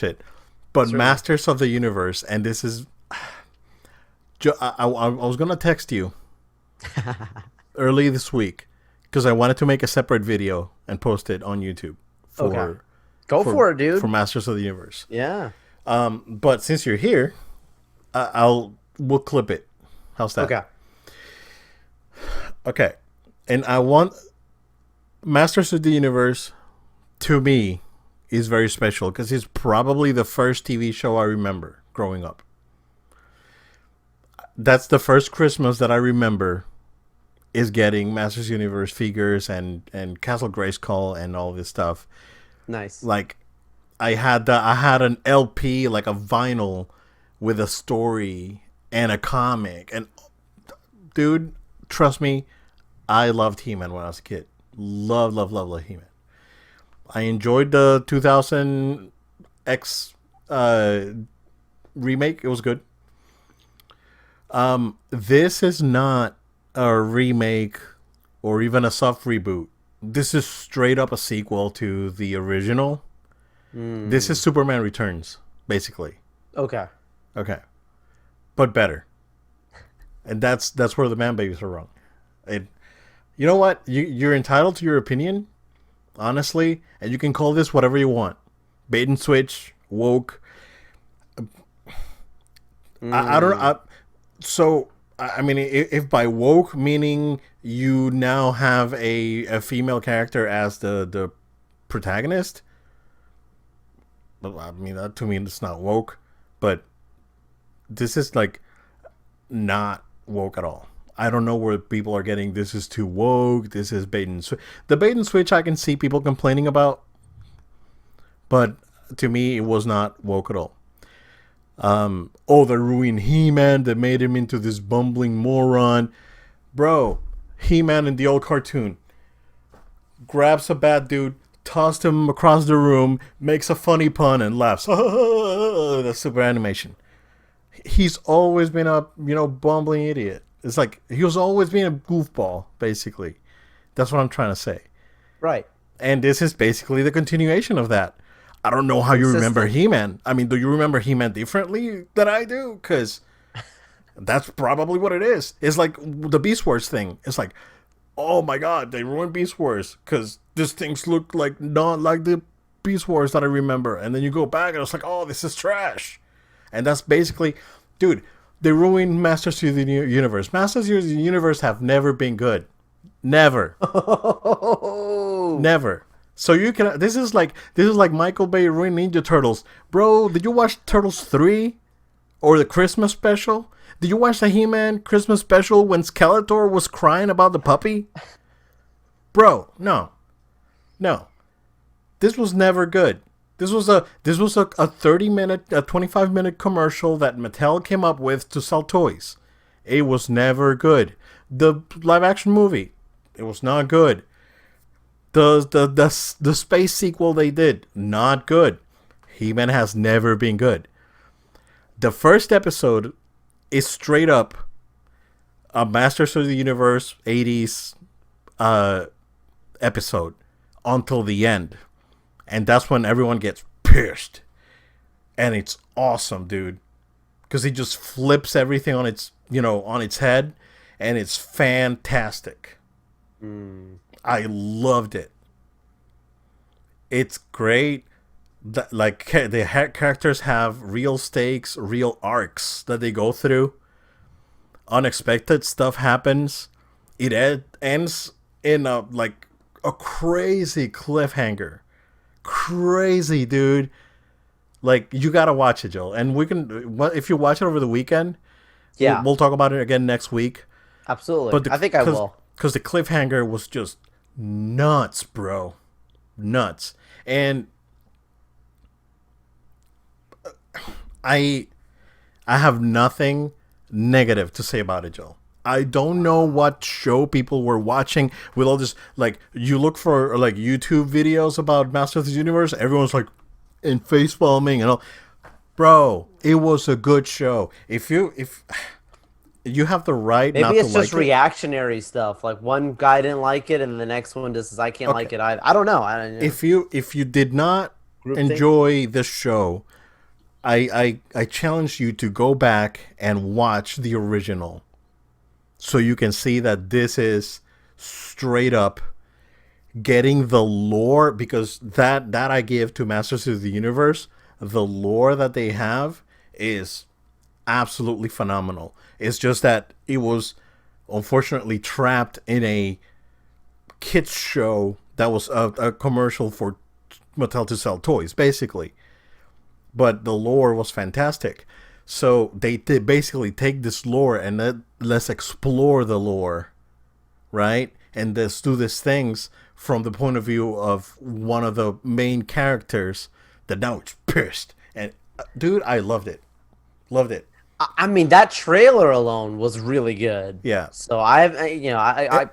shit. But Certainly. Masters of the Universe, and this is, I was gonna text you early this week because I wanted to make a separate video and post it on YouTube Okay. for Go for it, for dude. Masters of the Universe. Yeah. But since you're here, we'll clip it. How's that? Okay. Okay. And I want Masters of the Universe, to me, is very special because it's probably the first TV show I remember growing up. That's the first Christmas that I remember is getting Masters Universe figures and Castle Grayskull and all this stuff. Nice. Like I had an LP, like a vinyl with a story and a comic. And dude, trust me, I loved He-Man when I was a kid. Love He-Man. I enjoyed the 2000 X remake. It was good. This is not a remake or even a soft reboot. This is straight up a sequel to the original. This is Superman Returns, basically. Okay. Okay, but better. And that's where the man babies are wrong. It, you know what? You're entitled to your opinion, honestly, and you can call this whatever you want. Bait and switch, woke. I don't. I mean, if by woke meaning you now have a female character as the protagonist, well, I mean that to me it's not woke, but this is like not woke at all. I don't know where people are getting this is too woke. This is bait and switch. The bait and switch I can see people complaining about, but to me it was not woke at all. Oh, they ruined He-Man. They made him into this bumbling moron. Bro, He-Man in the old cartoon grabs a bad dude, tosses him across the room, makes a funny pun, and laughs. That's super animation. He's always been a, bumbling idiot. It's like he was always being a goofball, basically. That's what I'm trying to say. Right. And this is basically the continuation of that. I don't know how you remember He-Man. I mean, do you remember He-Man differently than I do? Because that's probably what it is. It's like the Beast Wars thing. It's like, oh my god, they ruined Beast Wars because these things look like not like the Beast Wars that I remember. And then you go back and it's like, oh, this is trash. And that's basically, dude, they ruined Masters of the Universe. Masters of the Universe have never been good. Never. Never. So you can. This is like Michael Bay ruined Ninja Turtles, bro. Did you watch Turtles 3 or the Christmas special? Did you watch the He-Man Christmas special when Skeletor was crying about the puppy? Bro, no. This was never good. This was a 30-minute, a 25-minute commercial that Mattel came up with to sell toys. It was never good. The live action movie, it was not good. The space sequel they did, not good. He-Man has never been good. The first episode is straight up a Masters of the Universe 80s episode until the end. And that's when everyone gets pissed. And it's awesome, dude. Because he just flips everything on its, on its head. And it's fantastic. I loved it. It's great. The characters have real stakes, real arcs that they go through. Unexpected stuff happens. It ends in a crazy cliffhanger. Crazy, dude. Like, you gotta watch it, Joel. And we can, if you watch it over the weekend, yeah, we'll talk about it again next week. Absolutely. But I think I will. Because the cliffhanger was just nuts, bro. Nuts. And I have nothing negative to say about it, Joel. I don't know what show people were watching with all this, you look for, YouTube videos about Masters of the Universe, everyone's, in face palming and all. Bro, it was a good show. If you have the right maybe not it's to just like reactionary stuff. Like one guy didn't like it, and the next one just says, "I can't like it." I don't know. If you did not Group thing. enjoy this show, I challenge you to go back and watch the original so you can see that this is straight up getting the lore, because that I give to Masters of the Universe. The lore that they have is absolutely phenomenal. It's just that it was unfortunately trapped in a kids show that was a commercial for Mattel to sell toys, basically. But the lore was fantastic. So they basically take this lore and let's explore the lore, right? And let's do these things from the point of view of one of the main characters that now it's pissed. And dude, I loved it. Loved it. I mean, that trailer alone was really good. Yeah. So I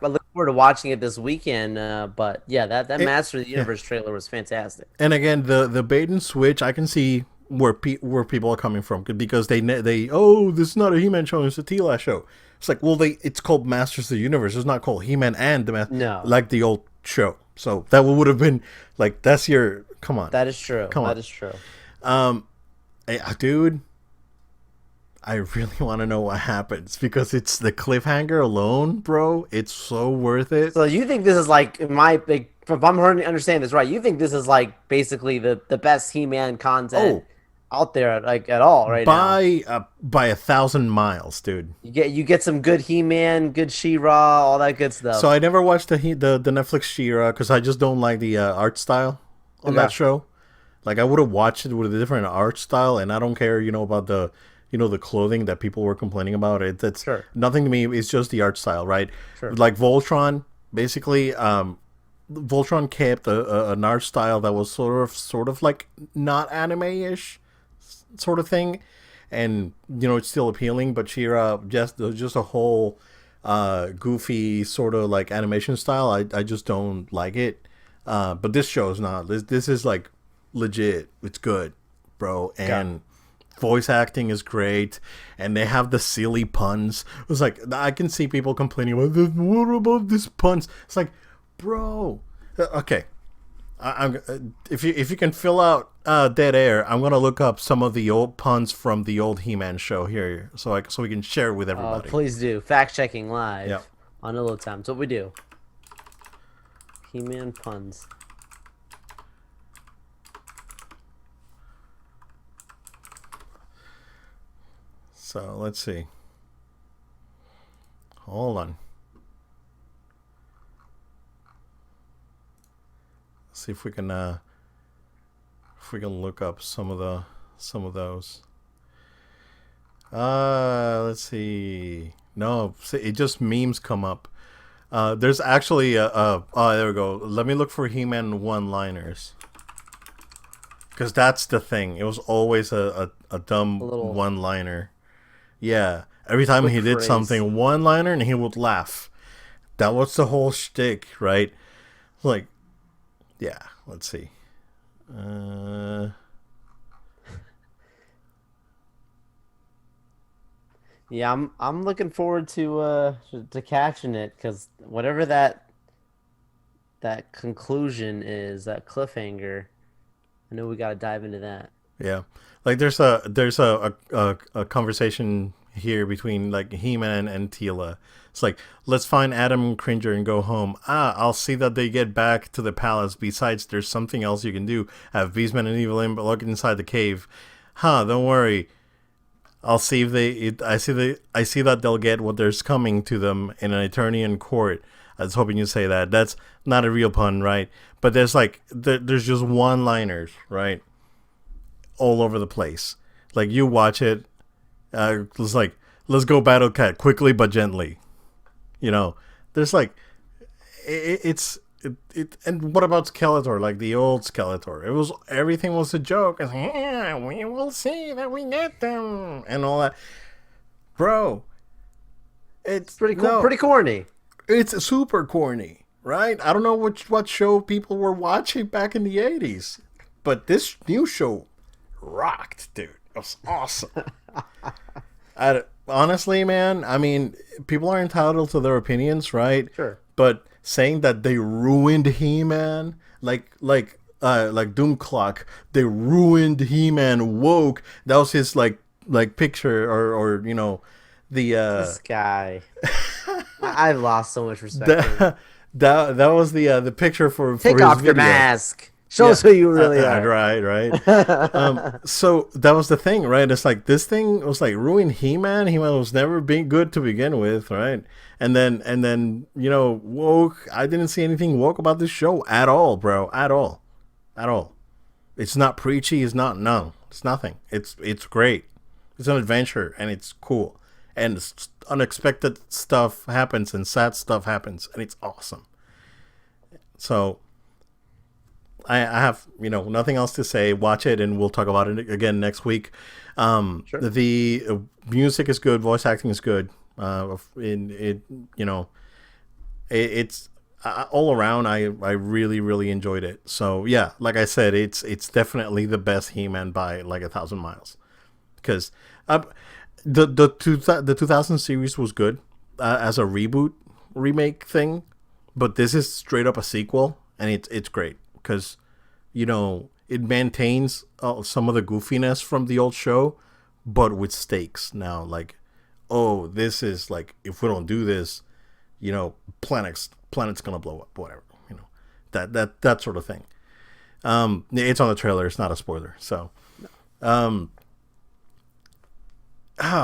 look forward to watching it this weekend. But yeah, that Master of the yeah. Universe trailer was fantastic. And again, the bait and switch, I can see where people are coming from, because they oh, this is not a He-Man show, it's a T-Lash show. It's like, well, it's called Masters of the Universe. It's not called He-Man and No. like the old show. So that would have been like, that's your, come on. That is true. Come on. That is true. Dude, I really want to know what happens, because it's the cliffhanger alone, bro. It's so worth it. So you think this is like, if I'm understanding this right, you think this is like basically the best He-Man content out there, like, at all right now? By 1,000 miles, dude. You get some good He-Man, good She-Ra, all that good stuff. So I never watched the Netflix She-Ra because I just don't like the art style on that show. Like, I would have watched it with a different art style, and I don't care, about the the clothing that people were complaining about. It's Sure. nothing to me. It's just the art style, right? Sure. Like Voltron, basically. Voltron kept an art style that was sort of like not anime-ish sort of thing, and it's still appealing. But She-Ra, just a whole goofy sort of like animation style, I just don't like it. But this show is not. This is like legit. It's good, bro, and voice acting is great, and they have the silly puns. It was like, I can see people complaining about this. What about this puns? It's like, bro, okay. If you can fill out dead air, I'm gonna look up some of the old puns from the old He-Man show here, so we can share with everybody. Please do. Fact checking live. Yep. On a little time. That's what we do. He-Man puns. So let's see. Hold on. See if we can look up some of those. Let's see. No, it just memes come up. There's actually oh, there we go. Let me look for He-Man one-liners, because that's the thing. It was always a dumb one-liner. Yeah, every time he did something, one-liner, and he would laugh. That was the whole shtick, right? Like, yeah, let's see. Yeah, I'm looking forward to catching it, because whatever that conclusion is, that cliffhanger, I know we got to dive into that. Yeah, like there's a conversation here between like He-Man and Teela. It's like, let's find Adam and Cringer and go home. I'll see that they get back to the palace. Besides, there's something else you can do. Have Beastman and Evil Imp look inside the cave. Don't worry. I'll see if I see that they'll get what there's coming to them in an Eternian court. I was hoping you'd say that. That's not a real pun, right? But there's like there's just one-liners, right, all over the place. Like, you watch it, it's like, let's go Battle Cat quickly but gently. There's like, it's and what about Skeletor? Like the old Skeletor, everything was a joke. It's like, yeah, we will see that we get them and all that, bro. It's pretty cool, pretty corny. It's super corny, right? I don't know what show people were watching back in the 80s, but this new show rocked, dude. It was awesome. Honestly, man, I mean, people are entitled to their opinions, right? Sure. But saying that they ruined He-Man, like like Doom Clock. They ruined He-Man woke. That was his like picture or the This guy, I've lost so much respect for him. that that was the picture for Take his off your video. mask. Show us who you really Right, right. So that was the thing, right? It's like this thing was like ruined He-Man. He-Man was never being good to begin with, right? And then woke. I didn't see anything woke about this show at all, bro. At all, at all. It's not preachy. It's not no. It's nothing. It's great. It's an adventure and it's cool. And unexpected stuff happens and sad stuff happens and it's awesome. So I have nothing else to say. Watch it, and we'll talk about it again next week. Sure. The music is good, voice acting is good. In it, it's all around. I really really enjoyed it. So yeah, like I said, it's definitely the best He-Man by like 1,000 miles. Because the 2000 series was good as a reboot remake thing, but this is straight up a sequel, and it's great because it maintains some of the goofiness from the old show, but with stakes now. Like, oh, this is like if we don't do this, planet's gonna blow up, whatever. That sort of thing. It's on the trailer. It's not a spoiler. So, oh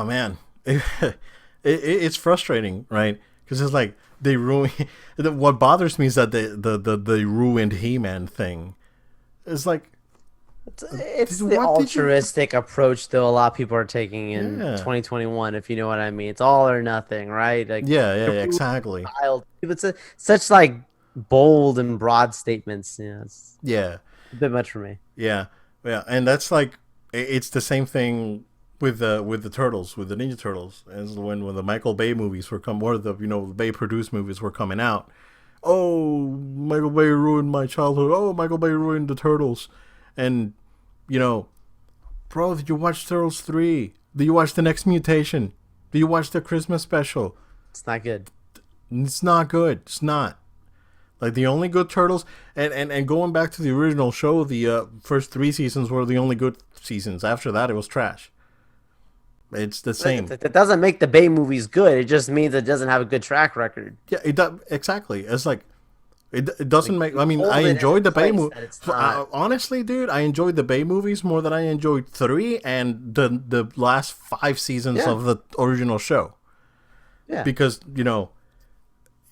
man, it's frustrating, right? Because it's like they ruin. What bothers me is that the ruined He-Man thing. It's like it's the altruistic approach that a lot of people are taking in 2021, if you know what I mean. It's all or nothing, right? Like yeah, exactly. It's such like bold and broad statements. It's a bit much for me. Yeah, and that's like it's the same thing with the Turtles, with the Ninja Turtles, as when the Michael Bay movies were or the Bay produced movies were coming out. Oh, Michael Bay ruined my childhood. Oh, Michael Bay ruined the Turtles. And, bro, did you watch Turtles 3? Did you watch The Next Mutation? Did you watch the Christmas special? It's not good. It's not good. It's not. Like, the only good Turtles, and going back to the original show, the first 3 seasons were the only good seasons. After that, it was trash. It's the same. That doesn't make the Bay movies good. It just means it doesn't have a good track record. Yeah, it does exactly. It's like it doesn't make. I mean, I enjoyed the Bay movies. Honestly, dude, I enjoyed the Bay movies more than I enjoyed 3 and the last 5 seasons of the original show. Yeah, because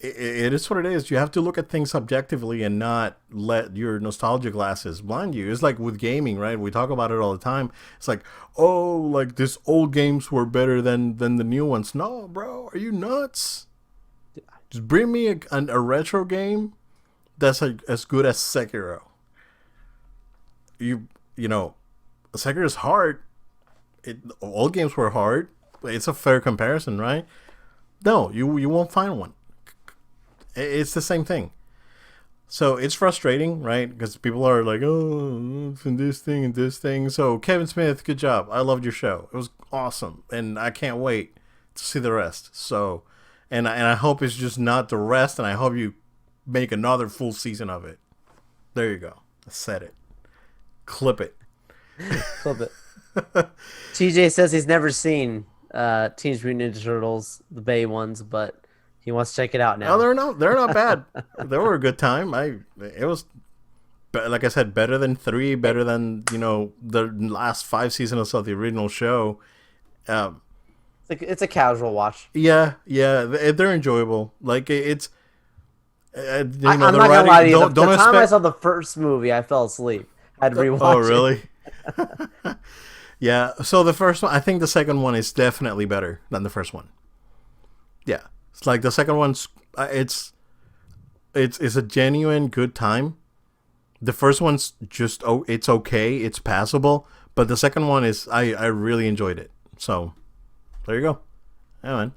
it is what it is. You have to look at things objectively and not let your nostalgia glasses blind you. It's like with gaming, right? We talk about it all the time. It's like, oh, like these old games were better than the new ones. No, bro, are you nuts? Just bring me a retro game that's as good as Sekiro. Sekiro is hard. All games were hard. It's a fair comparison, right? No, you won't find one. It's the same thing. So it's frustrating, right? Because people are like, oh, it's in this thing and this thing. So Kevin Smith, good job. I loved your show. It was awesome. And I can't wait to see the rest. So, and I hope it's just not the rest. And I hope you make another full season of it. There you go. I said it. Clip it. Clip it. TJ says he's never seen Teenage Mutant Ninja Turtles, the Bay ones, but he wants to check it out now. No, they're not bad. They were a good time. It was, like I said, better than 3, better than the last 5 seasons of the original show. It's a casual watch. Yeah, they're enjoyable. Like it's. I'm not gonna lie to you. The time I saw the first movie, I fell asleep. I had to rewatch. Oh, really? Yeah. So the first one, I think the second one is definitely better than the first one. Yeah. It's like the second one's it's a genuine good time. The first one's just it's okay, it's passable, but the second one is I really enjoyed it. So there you go. Yeah, man.